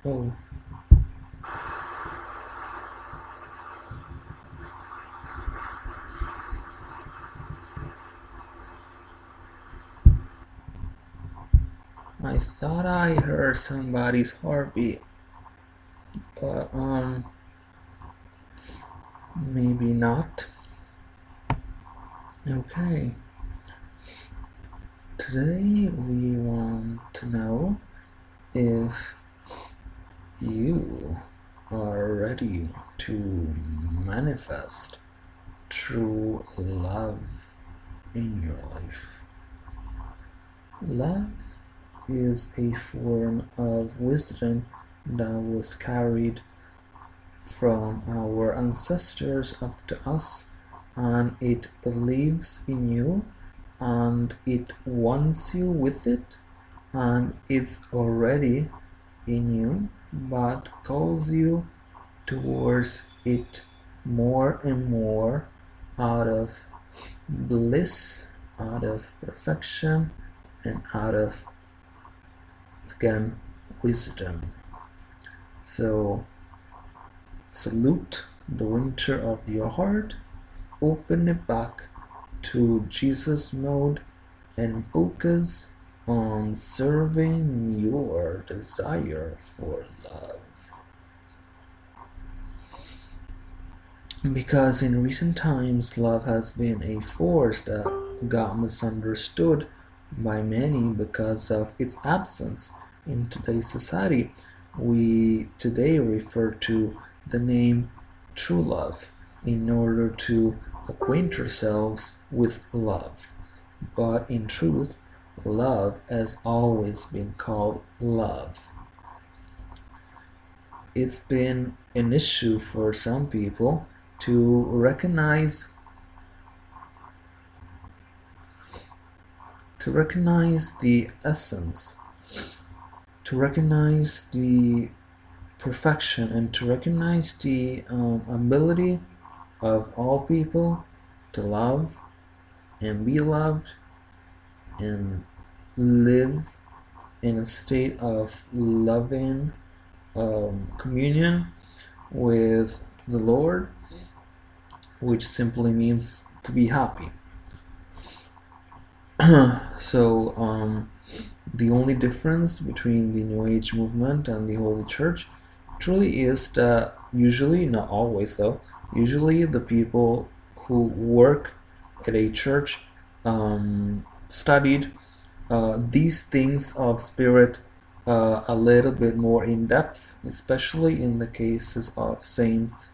Oh, I thought I heard somebody's heartbeat, but maybe not. Okay, today we want to know if you are ready to manifest true love in your life. Love is a form of wisdom that was carried from our ancestors up to us, and it believes in you and it wants you with it, and it's already in you but calls you towards it more and more out of bliss, out of perfection, and out of, again, wisdom. So salute the winter of your heart, open it back to Jesus mode, and focus on serving your desire for love. Because in recent times, love has been a force that got misunderstood by many because of its absence in today's society. We today refer to the name true love in order to acquaint ourselves with love. But in truth, love has always been called love. It's been an issue for some people to recognize the essence, to recognize the perfection, and to recognize the ability of all people to love and be loved and live in a state of loving communion with the Lord, which simply means to be happy. So the only difference between the New Age movement and the Holy Church truly is that usually, not always though, usually the people who work at a church studied these things of spirit a little bit more in depth, especially in the cases of saints.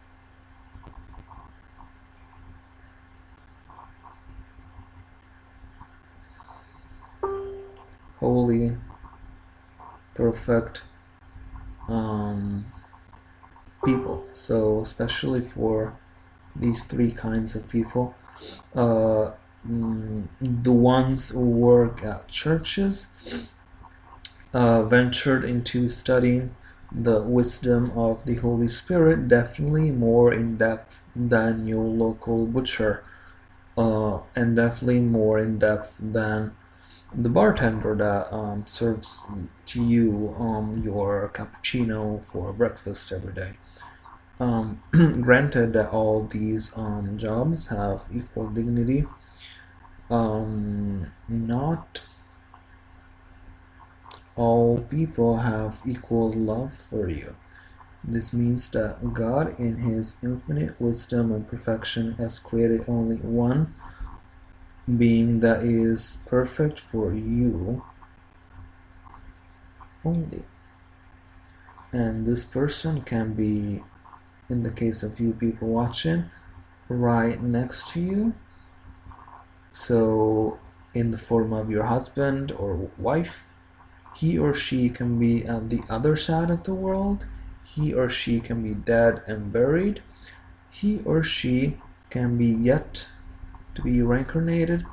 Holy, perfect people. So especially for these three kinds of people, the ones who work at churches ventured into studying the wisdom of the Holy Spirit definitely more in depth than your local butcher, and definitely more in depth than the bartender that serves to you your cappuccino for breakfast every day. Granted that all these jobs have equal dignity, not all people have equal love for you. This means that God, in His infinite wisdom and perfection, has created only one being that is perfect for you only. And this person can be, in the case of you people watching, right next to you. So, in the form of your husband or wife, he or she can be at the other side of the world. He or she can be dead and buried. He or she can be yet to be reincarnated,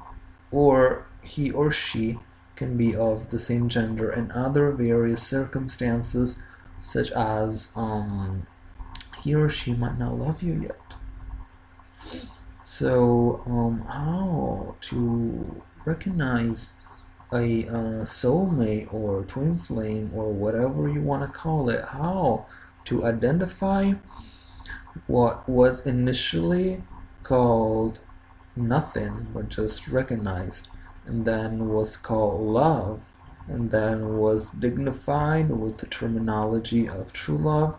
or he or she can be of the same gender and other various circumstances, such as he or she might not love you yet. So how to recognize a soulmate or twin flame or whatever you want to call it, how to identify what was initially called nothing but just recognized, and then was called love, and then was dignified with the terminology of true love,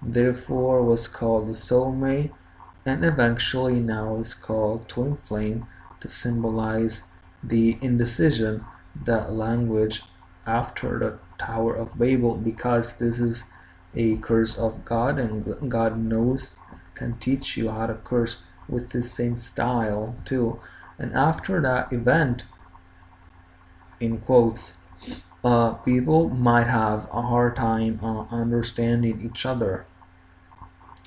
therefore was called the soulmate, and eventually now is called twin flame to symbolize the indecision, that language after the Tower of Babel, because this is a curse of God, and God knows, can teach you how to curse with this same style too. And after that event, in quotes, people might have a hard time understanding each other.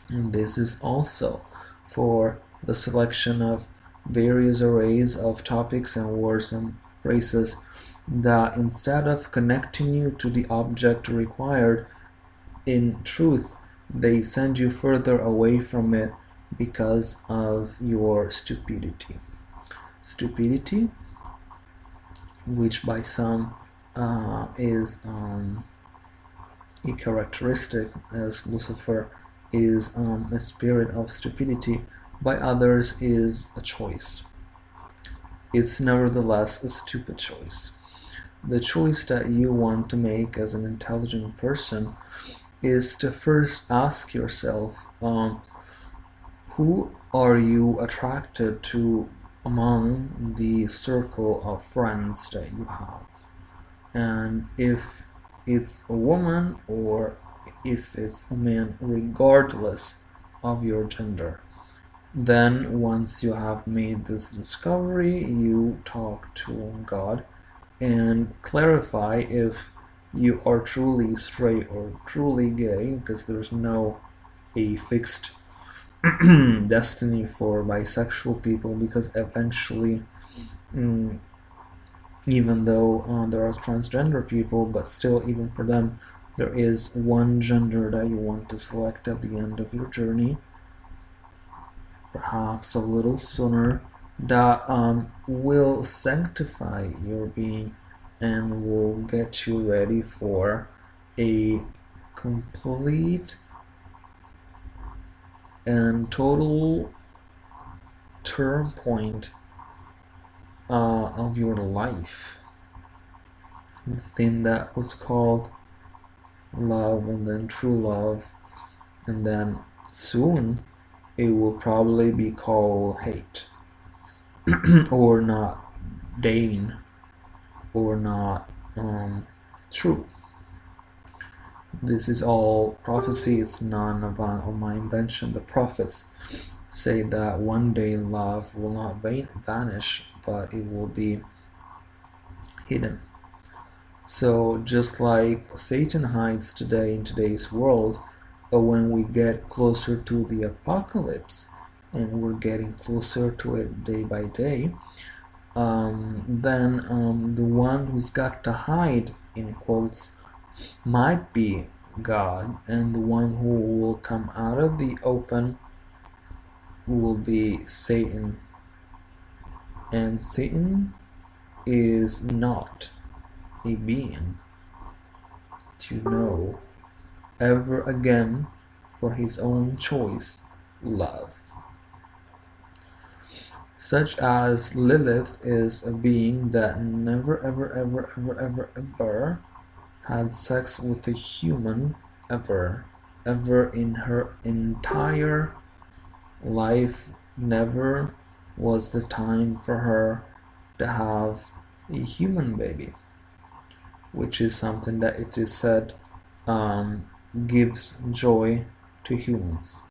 And this is also for the selection of various arrays of topics and words and phrases that, instead of connecting you to the object required in truth, they send you further away from it because of your stupidity. Stupidity, which by some is a characteristic, as Lucifer is a spirit of stupidity, by others is a choice. It's nevertheless a stupid choice. The choice that you want to make as an intelligent person is to first ask yourself, who are you attracted to among the circle of friends that you have? And if it's a woman or if it's a man, regardless of your gender, then once you have made this discovery, you talk to God and clarify if you are truly straight or truly gay, because there's no a fixed destiny for bisexual people, because eventually, even though there are transgender people, but still, even for them, there is one gender that you want to select at the end of your journey, perhaps a little sooner, that will sanctify your being and will get you ready for a complete and total turn point of your life. The thing that was called love, and then true love, and then soon it will probably be called hate, or not Dane, or not true. This is all prophecy, it's none of my invention. The prophets say that one day love will not vanish, but it will be hidden. So just like Satan hides today in today's world, but when we get closer to the apocalypse, and we're getting closer to it day by day, then the one who's got to hide, in quotes, might be God, and the one who will come out of the open will be Satan. And Satan is not a being to know ever again, for his own choice, love. Such as Lilith is a being that never ever had sex with a human ever in her entire life. Never was the time for her to have a human baby, which is something that it is said gives joy to humans.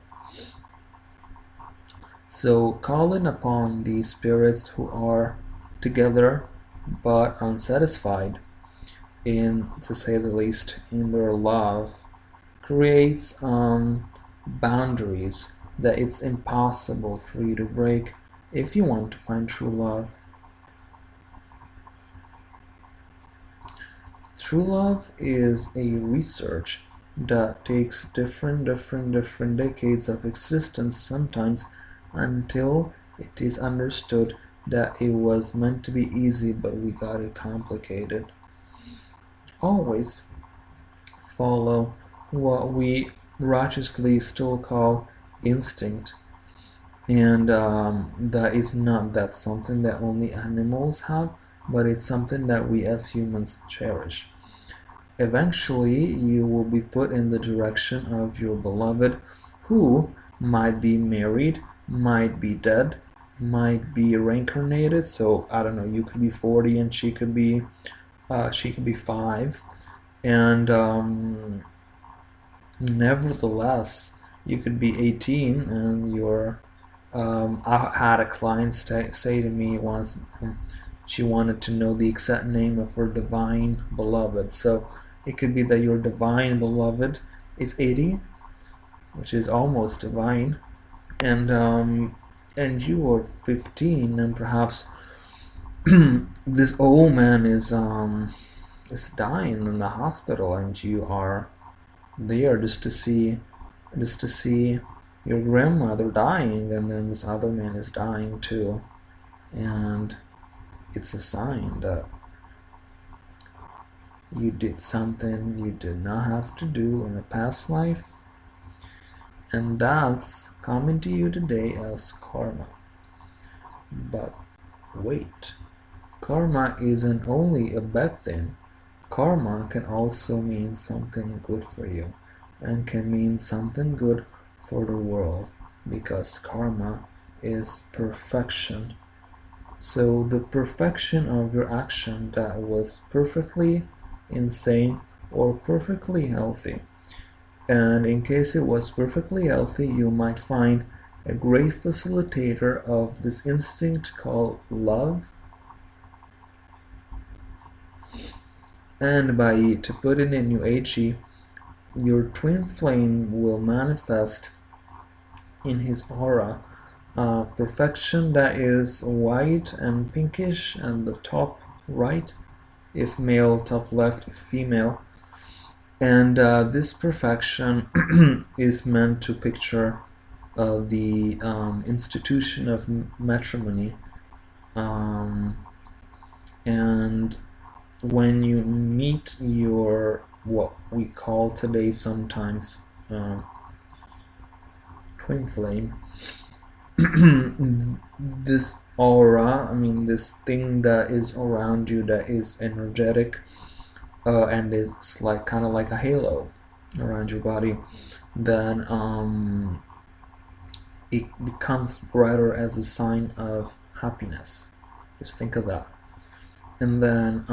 So calling upon these spirits who are together but unsatisfied, in, to say the least, in their love, creates boundaries that it's impossible for you to break if you want to find true love. True love is a research that takes different decades of existence sometimes, until it is understood that it was meant to be easy, but we got it complicated. Always follow what we righteously still call instinct. And that is not that something that only animals have, but it's something that we as humans cherish. Eventually, you will be put in the direction of your beloved, who might be married, might be dead, might be reincarnated. So I don't know. You could be 40 and she could be 5, and nevertheless, you could be 18 and you're. I had a client say to me once. She wanted to know the exact name of her divine beloved. So it could be that your divine beloved is 80, which is almost divine, and you are 15, and perhaps this old man is dying in the hospital, and you are there just to see your grandmother dying, and then this other man is dying too, and it's a sign that you did something you did not have to do in a past life, and that's coming to you today as karma. But wait, karma isn't only a bad thing. Karma can also mean something good for you, and can mean something good for the world, because karma is perfection. So the perfection of your action that was perfectly insane or perfectly healthy. And in case it was perfectly healthy, you might find a great facilitator of this instinct called love. And to put it in New Agey, your twin flame will manifest in his aura perfection that is white and pinkish, and the top right if male, top left if female. And this perfection is meant to picture the institution of matrimony. And when you meet your, what we call today sometimes twin flame, this aura, this thing that is around you that is energetic, and it's like kind of like a halo around your body, then it becomes brighter as a sign of happiness. Just think of that. And then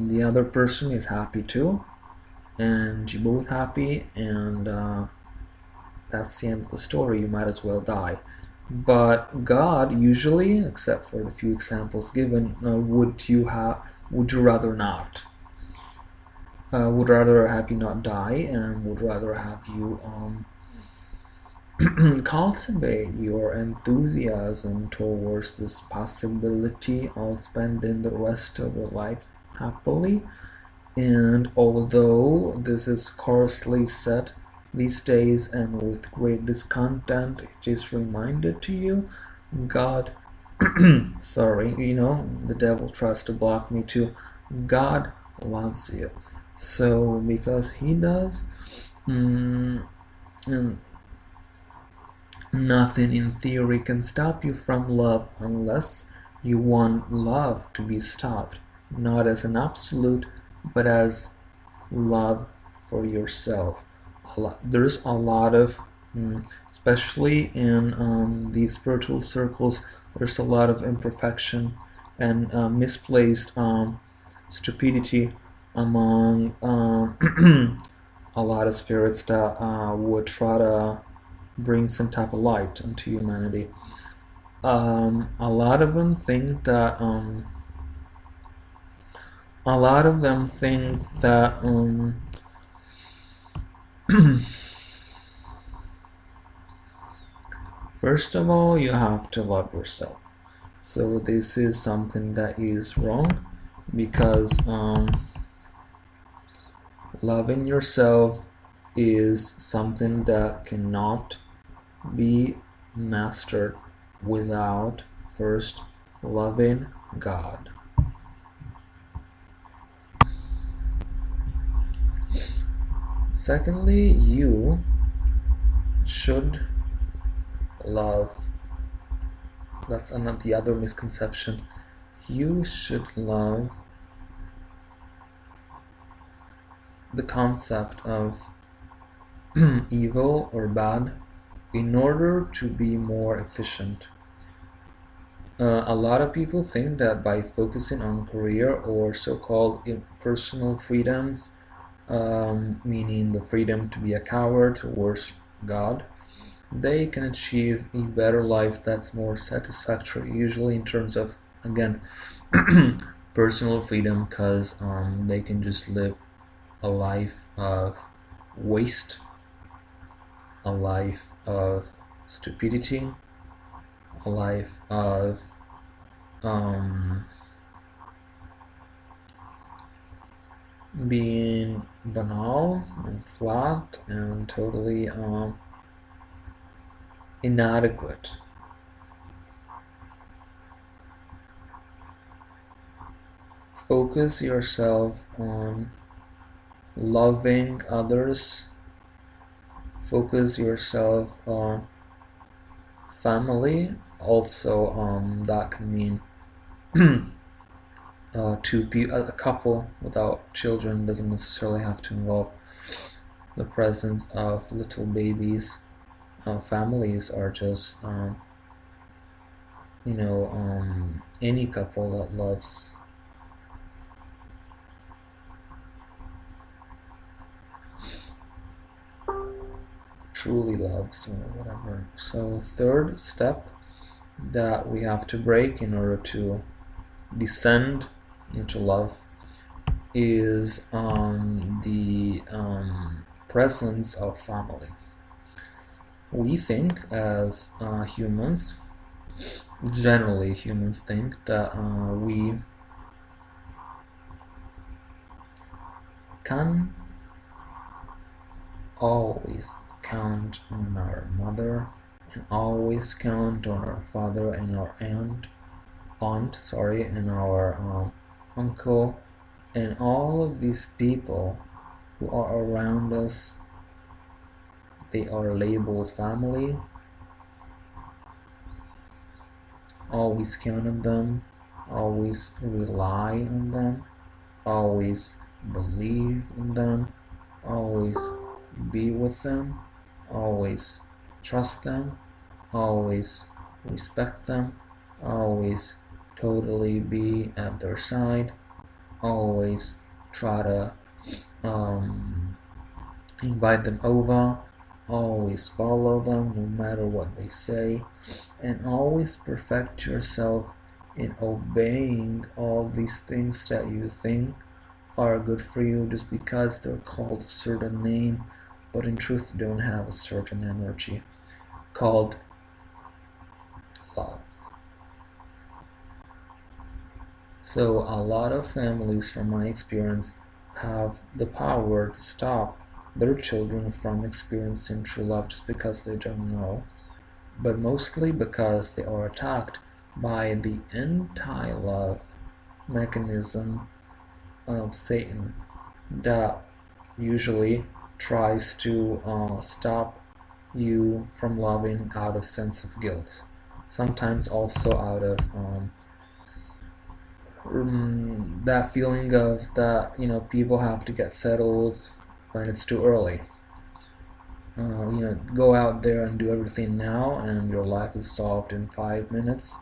the other person is happy too, and you're both happy, and that's the end of the story. You might as well die. But God usually, except for the few examples given, would you rather not? Would rather have you not die, and would rather have you cultivate your enthusiasm towards this possibility of spending the rest of your life happily. And although this is coarsely said these days and with great discontent, it is reminded to you, God, sorry, the devil tries to block me too. God loves you. So because he does, and nothing in theory can stop you from love unless you want love to be stopped, not as an absolute, but as love for yourself. There's a lot of, especially in these spiritual circles, there's a lot of imperfection and misplaced stupidity among a lot of spirits that would try to bring some type of light into humanity. A lot of them think that first of all, you have to love yourself. So this is something that is wrong, because loving yourself is something that cannot be mastered without first loving God. Secondly, you should love. That's the other misconception. You should love the concept of evil or bad in order to be more efficient. A lot of people think that by focusing on career or so-called personal freedoms, meaning the freedom to be a coward towards God, they can achieve a better life that's more satisfactory, usually in terms of, again, personal freedom, because they can just live a life of waste, a life of stupidity, a life of being banal and flat and totally inadequate. Focus yourself on loving others. Focus yourself on family. Also, that can mean a couple without children doesn't necessarily have to involve the presence of little babies. Families are just, any couple that loves truly loves or whatever. So third step that we have to break in order to descend into love is the presence of family. We think as humans, generally humans think that we can always count on our mother and always count on our father and our aunt, and our uncle, and all of these people who are around us. They are labeled family. Always count on them, always rely on them, always believe in them, always be with them, always trust them, always respect them, always totally be at their side, always try to invite them over, always follow them no matter what they say, and always perfect yourself in obeying all these things that you think are good for you just because they're called a certain name, but in truth don't have a certain energy, called love. So a lot of families, from my experience, have the power to stop their children from experiencing true love just because they don't know, but mostly because they are attacked by the anti-love mechanism of Satan that usually tries to stop you from loving out of sense of guilt, sometimes also out of that feeling of that people have to get settled when it's too early. Go out there and do everything now and your life is solved in 5 minutes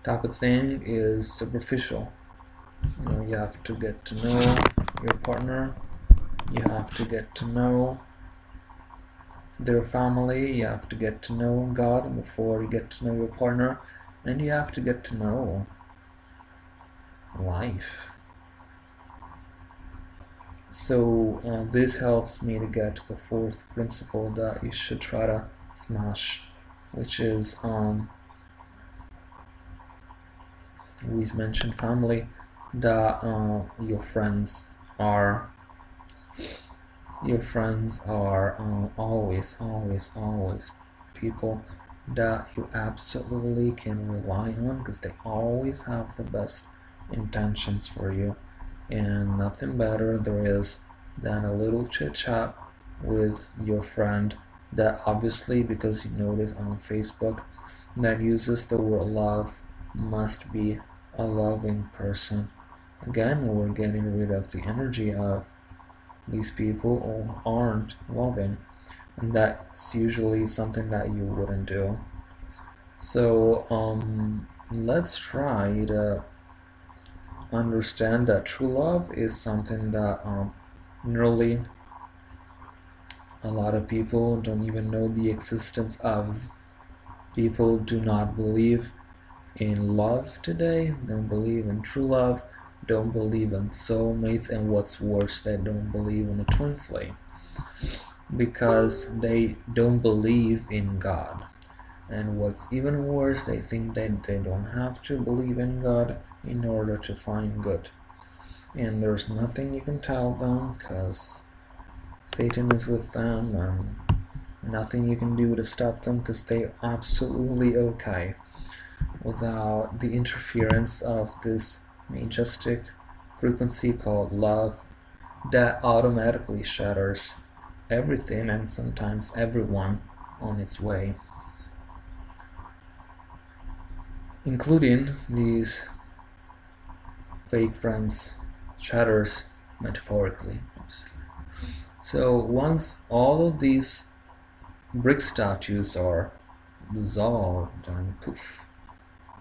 type of thing is superficial. You have to get to know your partner, you have to get to know their family, you have to get to know God before you get to know your partner, and you have to get to know life. So this helps me to get to the fourth principle that you should try to smash, which is we mentioned family, that your friends are always people that you absolutely can rely on, because they always have the best intentions for you, and nothing better there is than a little chit chat with your friend that, obviously because you notice on Facebook, that uses the word love, must be a loving person. Again, we're getting rid of the energy of these people who aren't loving, and that's usually something that you wouldn't do. So let's try to understand that true love is something that nearly a lot of people don't even know the existence of. People do not believe in love today, don't believe in true love, don't believe in soulmates, and what's worse, they don't believe in a twin flame because they don't believe in God. And what's even worse, they think that they don't have to believe in God in order to find good. And there's nothing you can tell them because Satan is with them, and nothing you can do to stop them because they're absolutely okay without the interference of this majestic frequency called love that automatically shatters everything and sometimes everyone on its way, including these fake friends, shatters metaphorically. So once all of these brick statues are dissolved and poof,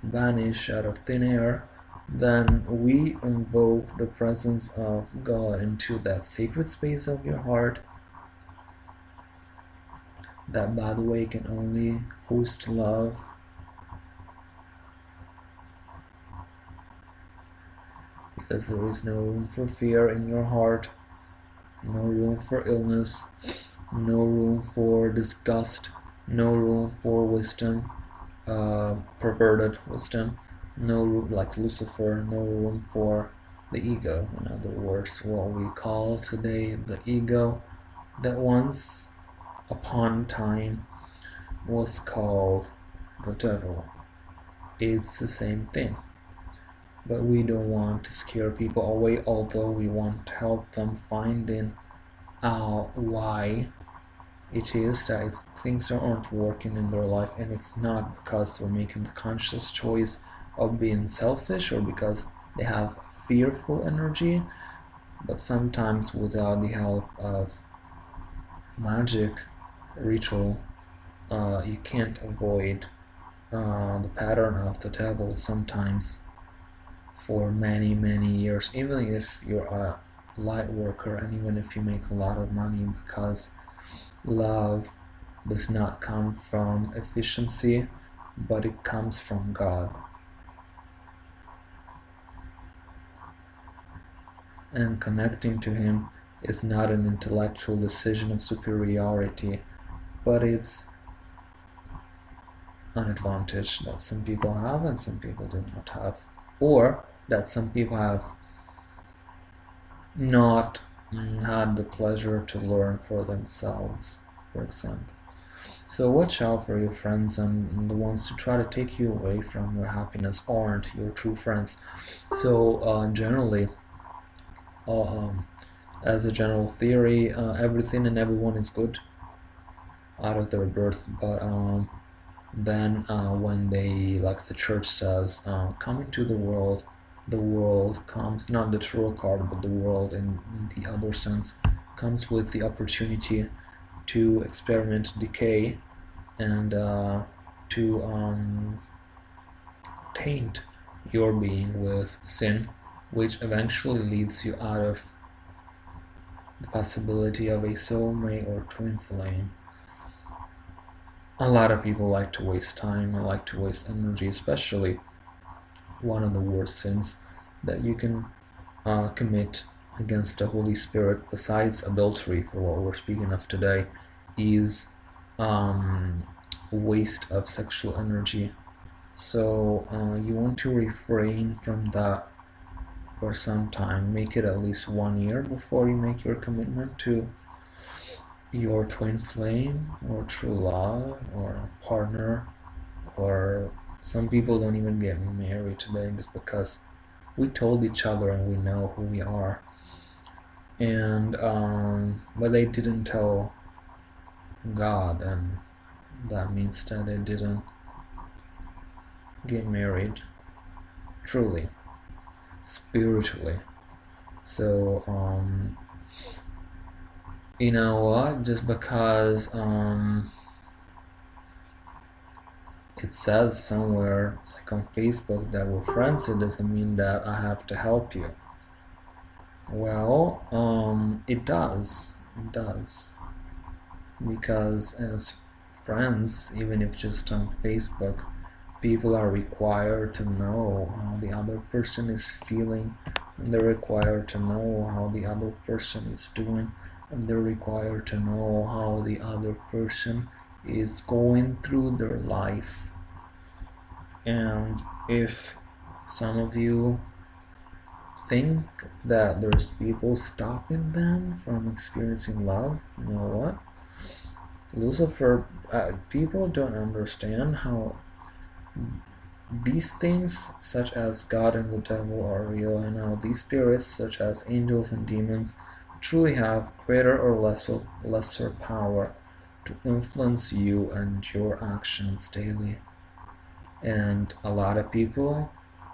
vanish out of thin air, then we invoke the presence of God into that sacred space of your heart, that, by the way, can only host love. Because there is no room for fear in your heart, no room for illness, no room for disgust, no room for wisdom, perverted wisdom, no room, like Lucifer, no room for the ego. In other words, what we call today the ego, that once upon a time was called the devil. It's the same thing. But we don't want to scare people away, although we want to help them finding out why it is that things aren't working in their life, and it's not because they're making the conscious choice of being selfish or because they have fearful energy, but sometimes without the help of magic ritual, you can't avoid the pattern of the devil sometimes for many, many years, even if you're a light worker and even if you make a lot of money, because love does not come from efficiency, but it comes from God. And connecting to Him is not an intellectual decision of superiority, but it's an advantage that some people have and some people do not have, or that some people have not had the pleasure to learn for themselves, for example. So watch out for your friends, and the ones who try to take you away from your happiness aren't your true friends. So generally, as a general theory, everything and everyone is good out of their birth, but then when they, like the church says, come into the world comes, not the tarot card, but the world in the other sense, comes with the opportunity to experiment decay and to taint your being with sin, which eventually leads you out of the possibility of a soulmate or twin flame. A lot of people like to waste time and like to waste energy, especially one of the worst sins that you can commit against the Holy Spirit, besides adultery, for what we're speaking of today, is waste of sexual energy. So you want to refrain from that for some time. Make it at least 1 year before you make your commitment to your twin flame or true love or partner, or some people don't even get married today just because we told each other and we know who we are. And but they didn't tell God, and that means that they didn't get married truly, spiritually. So you know what? Just because it says somewhere, like on Facebook, that we're friends, it doesn't mean that I have to help you. Well, it does. It does. Because as friends, even if just on Facebook, people are required to know how the other person is feeling, and they're required to know how the other person is doing, and they're required to know how the other person is going through their life. And if some of you think that there's people stopping them from experiencing love, you know what? Lucifer, people don't understand how these things, such as God and the devil, are real, and how these spirits, such as angels and demons, truly have greater or lesser power to influence you and your actions daily. And a lot of people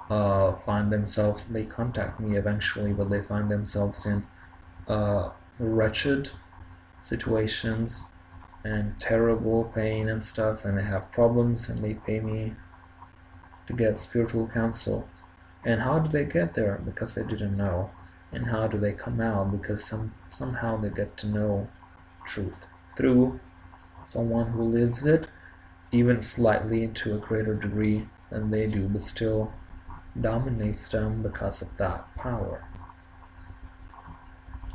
find themselves, they contact me eventually, but they find themselves in wretched situations and terrible pain and stuff, and they have problems, and they pay me to get spiritual counsel. And how do they get there? Because they didn't know. And how do they come out? Because somehow they get to know truth through someone who lives it, even slightly to a greater degree than they do, but still dominates them because of that power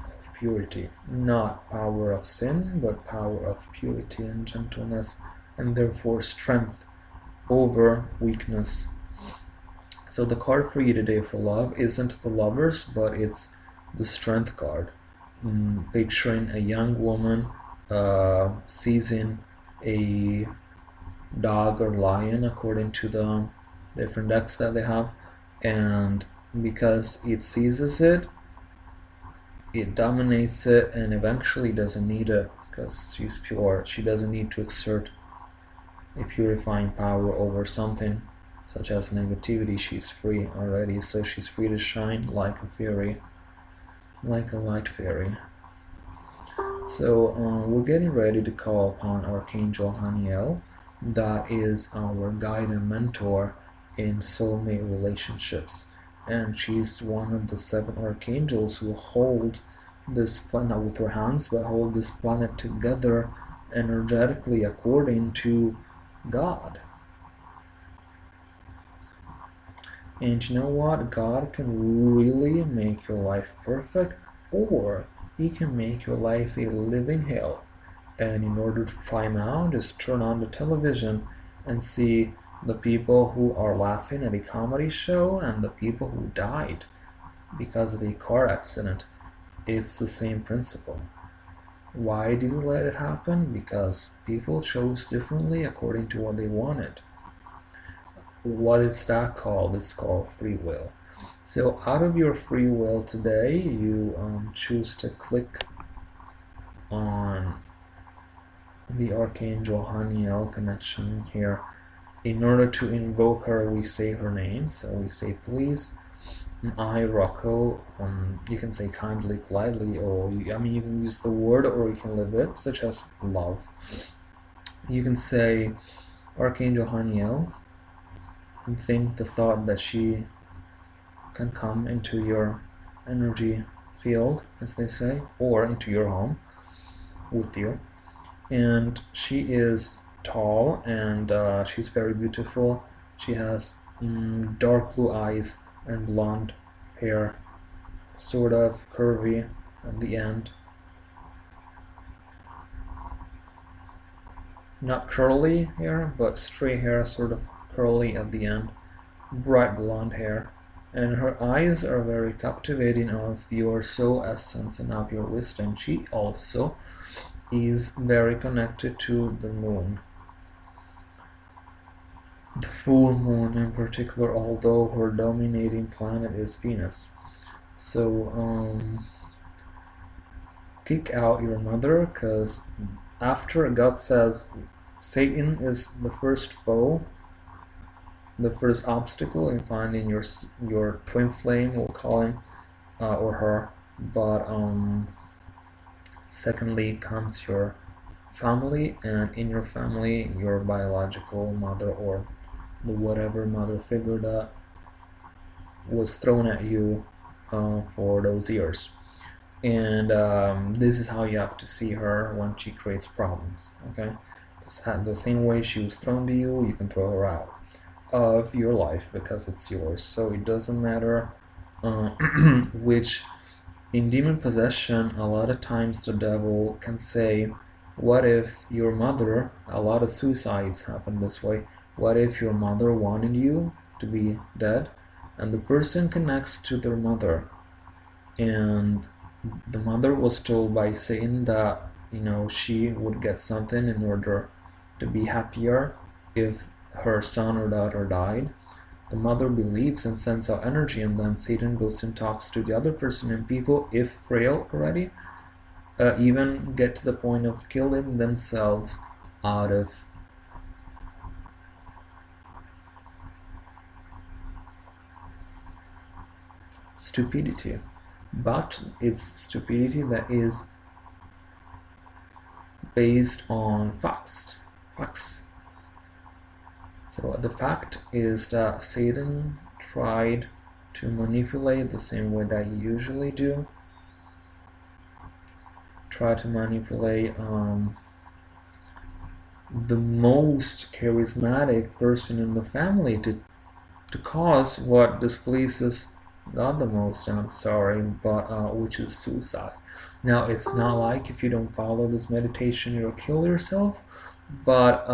of purity. Not power of sin, but power of purity and gentleness, and therefore strength over weakness. So the card for you today for love isn't the Lovers, but it's the Strength card. Picturing a young woman seizing a dog or lion according to the different decks that they have, and because it seizes it, it dominates it, and eventually doesn't need it because she's pure. She doesn't need to exert a purifying power over something such as negativity. She's free already, so she's free to shine like a fairy, like a light fairy. So we're getting ready to call upon Archangel Haniel. That is our guide and mentor in soulmate relationships, and she's one of the 7 archangels who hold this planet, not with her hands, but hold this planet together energetically according to God. And you know what? God can really make your life perfect, or He can make your life a living hell. And in order to try him out, just turn on the television and see the people who are laughing at a comedy show and the people who died because of a car accident. It's the same principle. Why did He let it happen? Because people chose differently according to what they wanted. What is that called? It's called free will. So out of your free will today, you choose to click on the Archangel Haniel connection here. In order to invoke her, we say her name. So we say, please, I, Rocco, you can say kindly, politely, or you can use the word or you can live it, such as love. You can say, Archangel Haniel, and think the thought that she can come into your energy field, as they say, or into your home with you. And she is tall, and she's very beautiful. She has dark blue eyes and blonde hair, sort of curvy at the end. Not curly hair, but straight hair, sort of curly at the end. Bright blonde hair. And her eyes are very captivating of your soul essence and of your wisdom. She also is very connected to the moon. the full moon in particular, although her dominating planet is Venus. So kick out your mother, because after God says Satan is the first foe, the first obstacle in finding your twin flame, we'll call him or her, but secondly comes your family, and in your family your biological mother, or the whatever mother figure that was thrown at you for those years. And this is how you have to see her when she creates problems. Okay, the same way she was thrown to you, you can throw her out of your life because it's yours. So it doesn't matter uh, which. In demon possession, a lot of times the devil can say, what if your mother, a lot of suicides happen this way, what if your mother wanted you to be dead, and the person connects to their mother, and the mother was told by Satan that, she would get something in order to be happier if her son or daughter died. The mother believes and sends out energy, and then Satan goes and talks to the other person, and people, if frail already, even get to the point of killing themselves out of stupidity. But it's stupidity that is based on facts. So the fact is that Satan tried to manipulate the same way that you usually do. Try to manipulate the most charismatic person in the family to cause what displeases God the most, and I'm sorry, but which is suicide. Now, it's not like if you don't follow this meditation, you'll kill yourself, but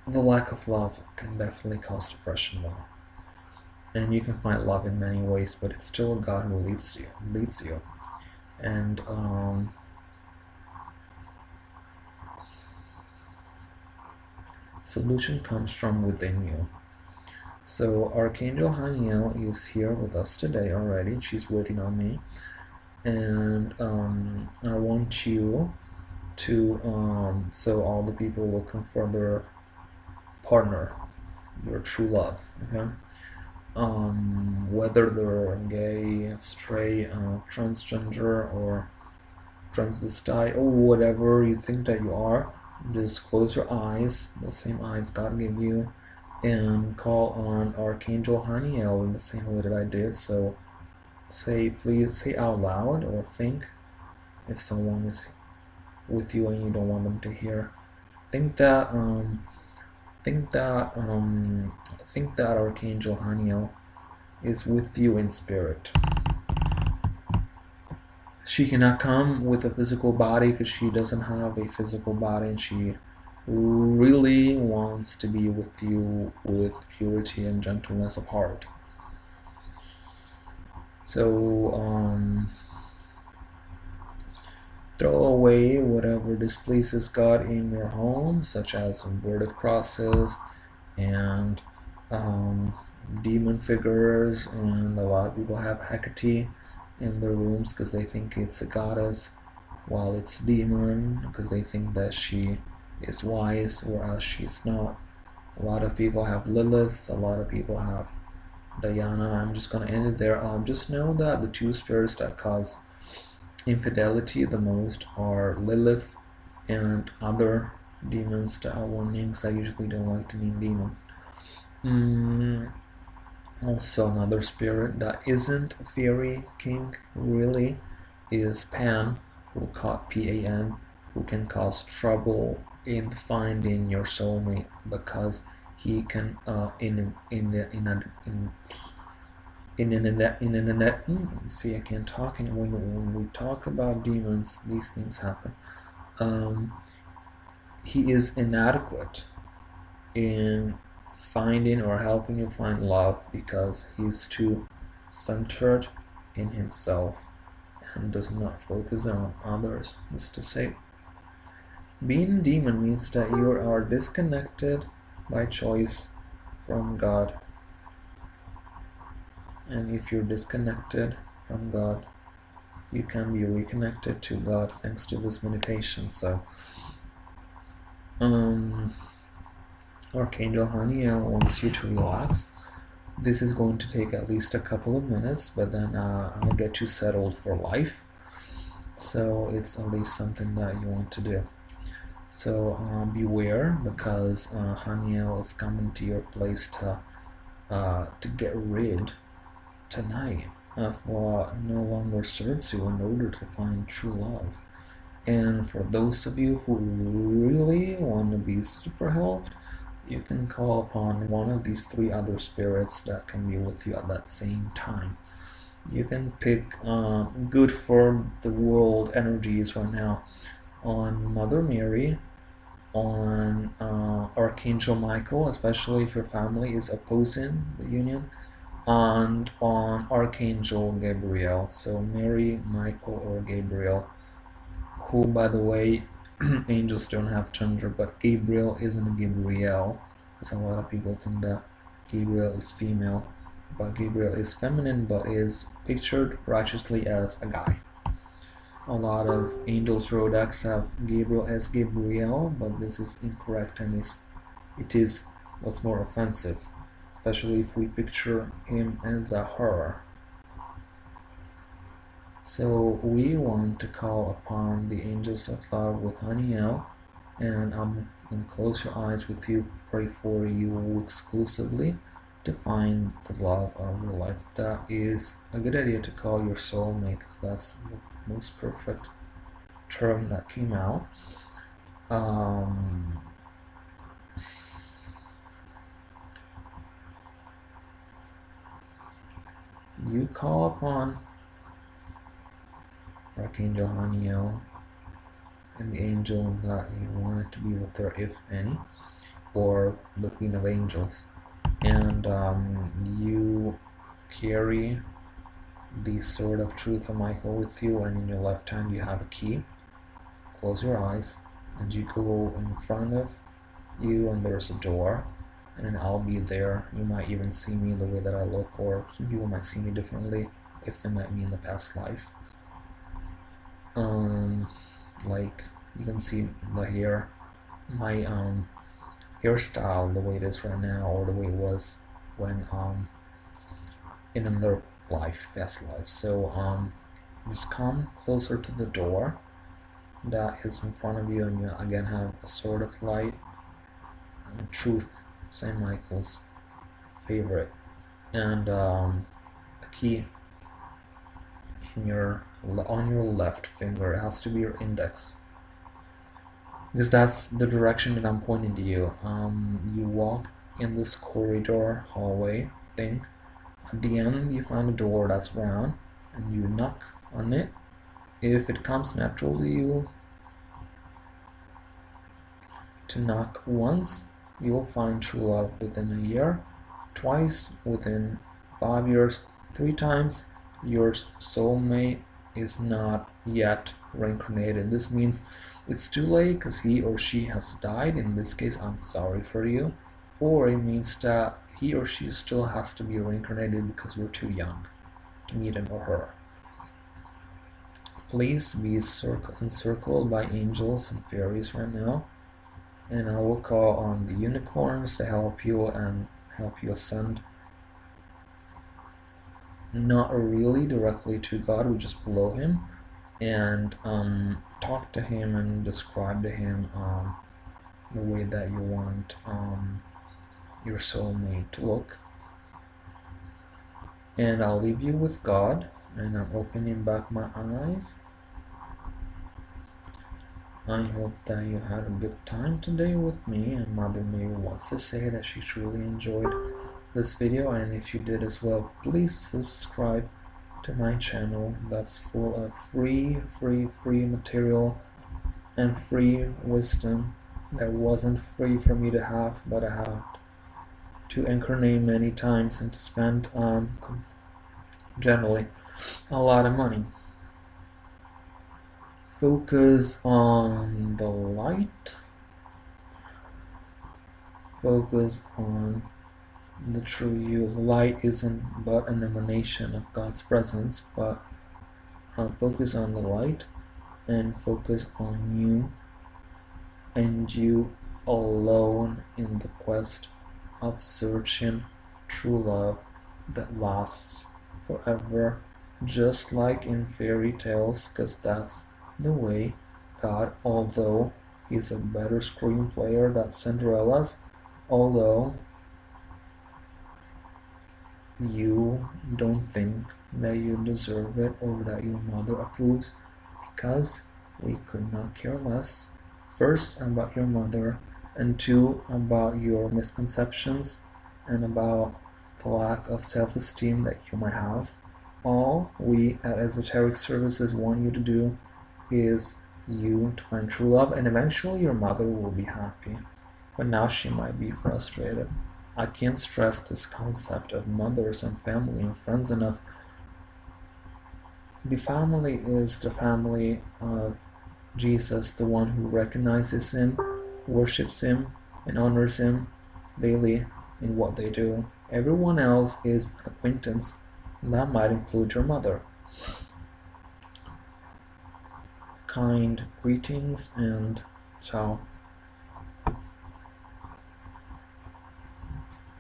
the lack of love can definitely cause depression, though. And you can find love in many ways, but it's still God who leads you. And solution comes from within you. So Archangel Haniel is here with us today already. She's waiting on me, and I want you to so all the people looking for their partner, their true love, okay? Whether they're gay, straight, transgender, or transvestite, or whatever you think that you are, just close your eyes, the same eyes God gave you, and call on Archangel Haniel in the same way that I did. So please say out loud, or think, if someone is with you and you don't want them to hear, think that Archangel Haniel is with you in spirit. She cannot come with a physical body because she doesn't have a physical body, and she really wants to be with you with purity and gentleness of heart. So throw away whatever displeases God in your home, such as inverted crosses and demon figures, and a lot of people have Hecate in their rooms because they think it's a goddess, while it's a demon because they think that she is wise, whereas she's not. A lot of people have Lilith, a lot of people have Diana. I'm just going to end it there. Just know that the two spirits that cause infidelity the most are Lilith and other demons that I won't name because I usually don't like to name demons. Also, another spirit that isn't a fairy king really is Pan, P-A-N, who can cause trouble in finding your soulmate, because he can see, I can't talk, and when we talk about demons, these things happen. He is inadequate in finding or helping you find love because he's too centered in himself and does not focus on others. Just to say, Being a demon means that you are disconnected by choice from God. And if you're disconnected from God, you can be reconnected to God thanks to this meditation. So, Archangel Haniel wants you to relax. This is going to take at least a couple of minutes, but then I'll get you settled for life. So it's at least something that you want to do. So beware, because Haniel is coming to your place to get rid tonight of what no longer serves you in order to find true love. And for those of you who really want to be super helped, you can call upon one of these three other spirits that can be with you at that same time. You can pick good for the world energies right now on Mother Mary, on Archangel Michael, especially if your family is opposing the union, and on Archangel Gabriel. So Mary, Michael, or Gabriel, who, by the way, angels don't have gender, but Gabriel isn't a Gabriel, because a lot of people think that Gabriel is female, but Gabriel is feminine, but is pictured righteously as a guy. A lot of angels Rodex have Gabriel as Gabriel, but this is incorrect, and it is what's more offensive, especially if we picture him as a her. So we want to call upon the angels of love with Haniel, and I'm going to close your eyes with you, pray for you exclusively to find the love of your life. That is a good idea to call your soulmate, because that's the most perfect term that came out. You call upon Archangel Haniel and the angel that you wanted to be with her, if any, or the Queen of Angels, and you carry the Sword of Truth of Michael with you, and in your left hand you have a key. Close your eyes, and you go in front of you, and there's a door, and then I'll be there. You might even see me the way that I look, or some people might see me differently if they met me in the past life. Like you can see the hair, my hairstyle, the way it is right now, or the way it was when in another life, past life. So just come closer to the door that is in front of you, and you again have a sword of light and truth, Saint Michael's favorite, and a key on your left finger. It has to be your index, because that's the direction that I'm pointing to you. You walk in this corridor, hallway thing. At the end, you find a door that's round, and you knock on it. If it comes natural to you to knock once, you will find true love within a year, twice within 5 years, 3 times your soulmate is not yet reincarnated. This means it's too late because he or she has died. In this case, I'm sorry for you. Or it means that he or she still has to be reincarnated because you're too young to meet him or her. Please be encircled by angels and fairies right now, and I will call on the unicorns to help you and help you ascend. Not really directly to God, we just below him, and talk to him and describe to him the way that you want your soulmate to look. And I'll leave you with God, and I'm opening back my eyes. I hope that you had a good time today with me, and Mother Mary wants to say that she truly enjoyed this video, and if you did as well, please subscribe to my channel that's full of free material and free wisdom that wasn't free for me to have, but I had to incarnate many times and to spend generally a lot of money. Focus on the light. Focus on the true you. The light isn't but an emanation of God's presence, but focus on the light and focus on you and you alone in the quest of searching true love that lasts forever, just like in fairy tales, because that's the way God, although he's a better screenplayer than Cinderella's, although you don't think that you deserve it or that your mother approves, because we could not care less, first about your mother, and two about your misconceptions and about the lack of self-esteem that you might have. All we at Esoteric Services want you to do is you to find true love, and eventually your mother will be happy. But now she might be frustrated. I can't stress this concept of mothers and family and friends enough. The family is the family of Jesus, the one who recognizes him, worships him, and honors him daily in what they do. Everyone else is an acquaintance, and that might include your mother. Kind greetings and ciao.